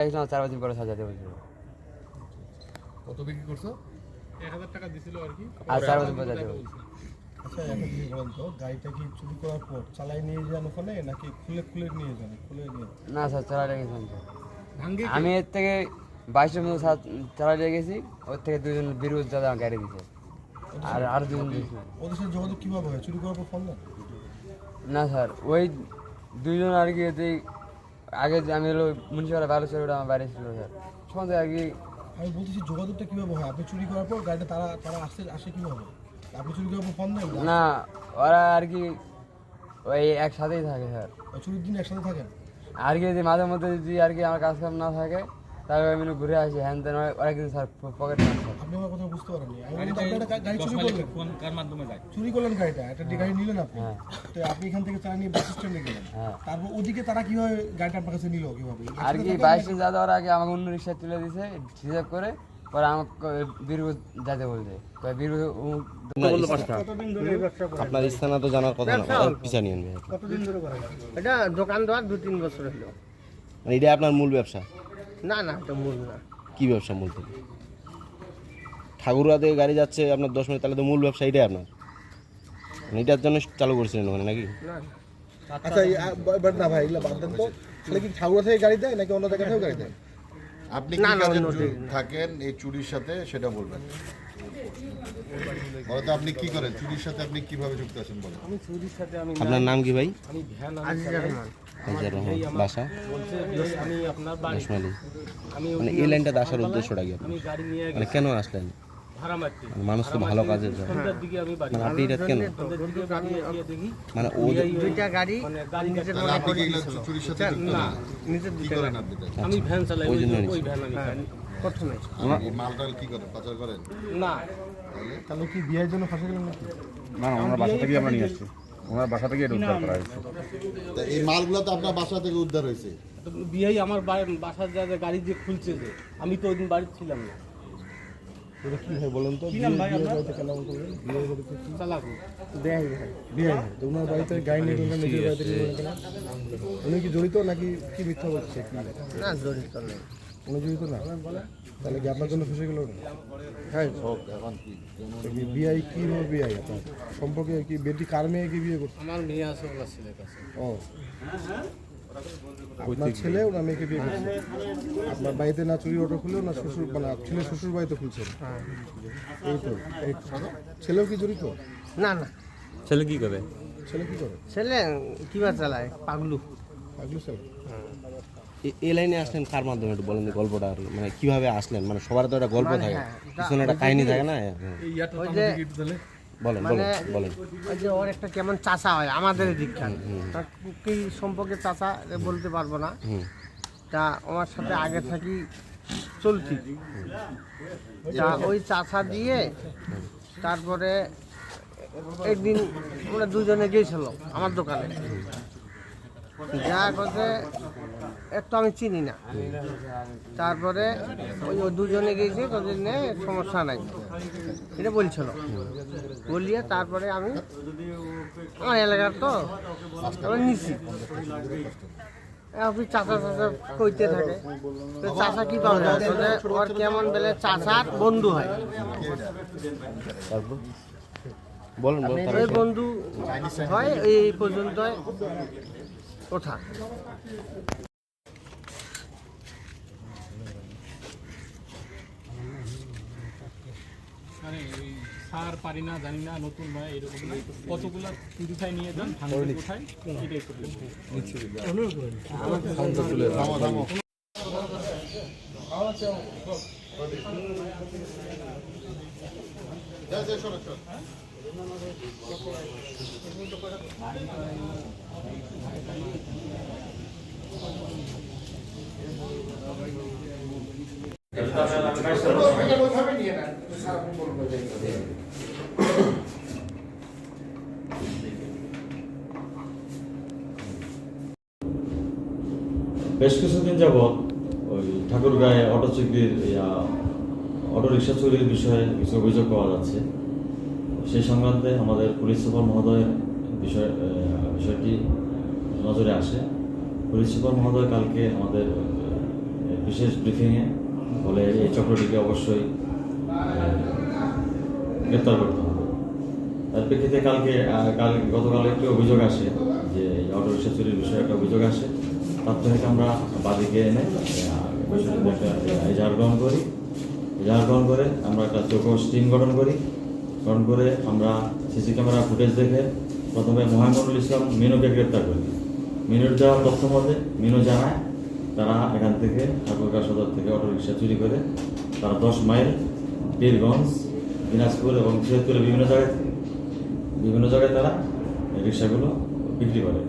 4 দিন পরে সাজাতে বলছিল। কত বিক্রি করছো? 1000 টাকা দিছিল আর কি। আর 4 দিন পরে সাজাতে বলছিল। আচ্ছা এখন কি বলেন তো, গাড়িটা কি চুরি করার পর চালাই নিয়ে যান ওখানে নাকি খুলে নিয়ে যান? খুলে নিয়ে না স্যার, চালাতে গেছিলাম স্যার। ভাঙ্গে আমি এর থেকে 22 মতো চালাতে গেছি, ওর থেকে 2জন বিরোধ দাদা আমার গাড়ি দিছে, আর 2জন দিয়েছিল। ওদের সাথে যোগাযোগ কীভাবে হয়? চুরি করার পর ফোন দেন? না স্যার, ওই 2জন আর কি আগে যে আমি হলো মুন্সিপাল 12 ওটা আমার বাইরে ছিল স্যার, সঙ্গে আর কি। আমি বলতেছি যোগাযোগটা কীভাবে হয়? আপনি চুরি করার পর গাড়িটা তারা আসে কীভাবে? আপনি চুরি করার পর ফোন দেন? না, ওরা আর কি ওই একসাথেই থাকে স্যার। চুরির দিন একসাথে থাকেন? আর কি যদি মাঝে মধ্যে যদি আর কি আমার কাজ কাম না থাকে তাহলে আমি ঘুরে আসি, হ্যান তেন ওরা কিন্তু স্যার পকেট মার স্যার। আপনি আমার কথা বুঝতে পারেননি। আমি বললাম আপনি একটা গাড়ি চুরি করলেন, কার মাধ্যমে যায়? চুরি করলেন গাড়িটা, একটা গাড়ি নিলেন আপনি। হ্যাঁ। তো আপনি এখান থেকে চালা নিয়ে বাস স্ট্যান্ডে গেলেন। হ্যাঁ। তারপর ওদিকে তারা কীভাবে গাড়িটা আপনার কাছে নিল কীভাবে? আর কি 22 যা দেওয়ার আগে আমাকে অন্য রিক্সা তুলে দিছে, রিজার্ভ করে পরে আমাকে বীরভূম যেতে বলছে। আপনার স্থানা তো জানার কথা না, পিছা নিয়ে আনবে। কতদিন ধরে করেন? এটা দোকান দেওয়ার 2-3 বছর হলো। মানে এটা আপনার মূল ব্যবসা? না না, এটা মূল না। কি ব্যবসা মূল থেকে? ঠাকুরগাঁ থেকে গাড়ি যাচ্ছে আপনার 10 মিনিট, তাহলে তো মূল ব্যবসা এটাই আপনার? মানে এটার জন্য চালু করছিলেন ওখানে নাকি? না আচ্ছা এবার না ভাই, এগুলো বাদ দেন তো। তাহলে কি ঠাকুরা থেকে গাড়ি দেয় নাকি অন্য জায়গা থেকেও গাড়ি দেয়? আপনি না, কি না, কাজে অন্য দিকে না। থাকেন এই চুরির সাথে সেটা বলবেন। বলতো আপনি কি করেন চুরির সাথে, আপনি কিভাবে যুক্ত আছেন বলেন? আমি চুরির সাথে আমি আপনার নাম কি ভাই? আমি ভ্যান আজিজুর রহমান। আজিজুর রহমান। বাসা? বলছে যে আমি আপনার বাড়ি, রসমালি। আমি মানে এই লাইনটাতে আসার উদ্দেশ্যটা কি আপনার? আমি গাড়ি নিয়ে মানে কেন আসলেন? ভাড়া মারতে। মানে মানুষ তো ভালো কাজে যায়। সন্ধ্যার দিকে আমি বাড়ি, মানে আপনি এটা কেন? সন্ধ্যার দিকে বাড়ি গিয়ে দেখি মানে ও দুইটা গাড়ি মানে গাড়ি নিজের তাহলে মনে আপনি কি করে এগুলো দিয়েছিল। চুরির সাথে যুক্ত না, না? নিজের কি দুইটা করেন গাড়ি। আপনি তাহলে? আমি ভ্যান চালাই, ওই জন্য ওই ভ্যান আমি চালাই। প্রথমে এই মালটাল কি করেন, পাচার করেন? না, তাহলে কি বিয়ের জন্য ফাঁসে গেলেন নাকি? না না, ওনার বাসা থেকে আমরা নিয়ে আসছি, ওনার বাসা থেকে এটা উদ্ধার করা হয়েছে। তা এই মালগুলো তো আপনার বাসা থেকে উদ্ধার হয়েছে। তো বিয়েই আমার বাসার যা গাড়ি যে খুলছে, যে আমি তো ওই দিন বাড়িতে ছিলাম না। এটা কি হয় বলেন তো? বিয়ের বাড়িতে কেন করলেন? বিয়ের বাড়িতে কি চালাকু দেয় বিয়ে হয়? তো ওনার বাড়িতে গাড়ি নিয়ে গেলেন, নিজের বাড়িতে নিয়ে গেলেন কেন? উনি কি জড়িত নাকি কি মিথ্যা বলছে? কি না, জড়িত নেই। উনি জড়িত না? তাহলে কি আপনার জন্য ফেসে গেল না? হ্যাঁ, হোক, এখন কি বিয়ে কিভাবে বিয়ে হয় আপনার? সম্পর্কে কি বেটি কার মেয়ে কি বিয়ে করছে? আমার মেয়ে আছে ওনার ছেলের কাছে। ও, আপনার ছেলে ওনার মেয়েকে বিয়ে করছে। আপনার বাড়িতে না চুরি অটো খুলেও না শ্বশুর, মানে ছেলে শ্বশুর বাড়িতে খুলছেন। এই তো এই ছেলেও কি জড়িত? না না, ছেলে কি করে? ছেলে কি করে? ছেলে কিবা চালায়, পাগলু। পাগলু ছেলে? এই লাইনে আসলেন কার মাধ্যমে একটু বলেন গল্পটা, আর মানে কিভাবে আসলেন? মানে সবার তো একটা গল্প থাকে, পিছনে একটা কাহিনী থাকে না? ওই যে বলেন মানে বলেন বলেন। ওই যে ওর একটা কেমন চাচা হয় আমাদের দীক্ষার, তার কি সম্পর্কে চাচা বলতে পারবো না। তা আমার সাথে আগে থাকি চলতি, তা ওই চাচা দিয়ে তারপরে একদিন আমরা দুজনে গিয়েছিল আমার দোকানে, যা করতে একটু আমি চিনি না। তারপরে ওই দুজনে গিয়েছি, তোদের নিয়ে সমস্যা নাই এটা বলছিল। বলিয়ে তারপরে আমি আমার এলাকার তো আমি নিছি। আপনি চাচা চাচা কইতে থাকে, তো চাচা কি পাবে? আসলে ওর কেমন বেলে চাচার বন্ধু হয়, তারপর বলেন বলেন। ওই বন্ধু হয়, এই পর্যন্ত কথা। মানে ওই সার পারি না, জানি না, নতুন নয়, এরকম না, কতগুলো পিউরিফাই নিয়ে যান, ভাঙতে কোথায় এটাই করবেন। থামো থামো। যা যা সরো সরো। বেশ কিছুদিন যাবৎ ওই ঠাকুরগাঁয়ে অটো রিক্সা চুরির বিষয়ে কিছু অভিযোগ পাওয়া যাচ্ছে। সেই সংক্রান্তে আমাদের পুলিশ সুপার মহোদয়ের বিষয়টি নজরে আসে। পুলিশ সুপার মহোদয় কালকে আমাদের বিশেষ ব্রিফিংয়ে বলে এই চক্রটিকে অবশ্যই গ্রেপ্তার করতে হবে। তার প্রেক্ষিতে গতকাল একটি অভিযোগ আসে যে অটোরিক্সা চুরির বিষয়ে একটা অভিযোগ আসে। তার থেকে আমরা বাদীকে এনে বিষয়টিতে একটা এজাহার গ্রহণ করি। এজাহার গ্রহণ করে আমরা একটা চৌকস টিম গঠন করে আমরা সিসি ক্যামেরা ফুটেজ দেখে প্রথমে মোহাম্মদুল ইসলাম মিনুকে গ্রেপ্তার করি। মিনুর দেওয়া তথ্য মতে মিনু জানায় তারা এখান থেকে ঠাকুরগাঁও সদর থেকে অটোরিক্সা চুরি করে তারা 10 মাইল বীরগঞ্জ, দিনাজপুর এবং সিরাজপুরের বিভিন্ন জায়গায় তারা রিক্সাগুলো বিক্রি করে।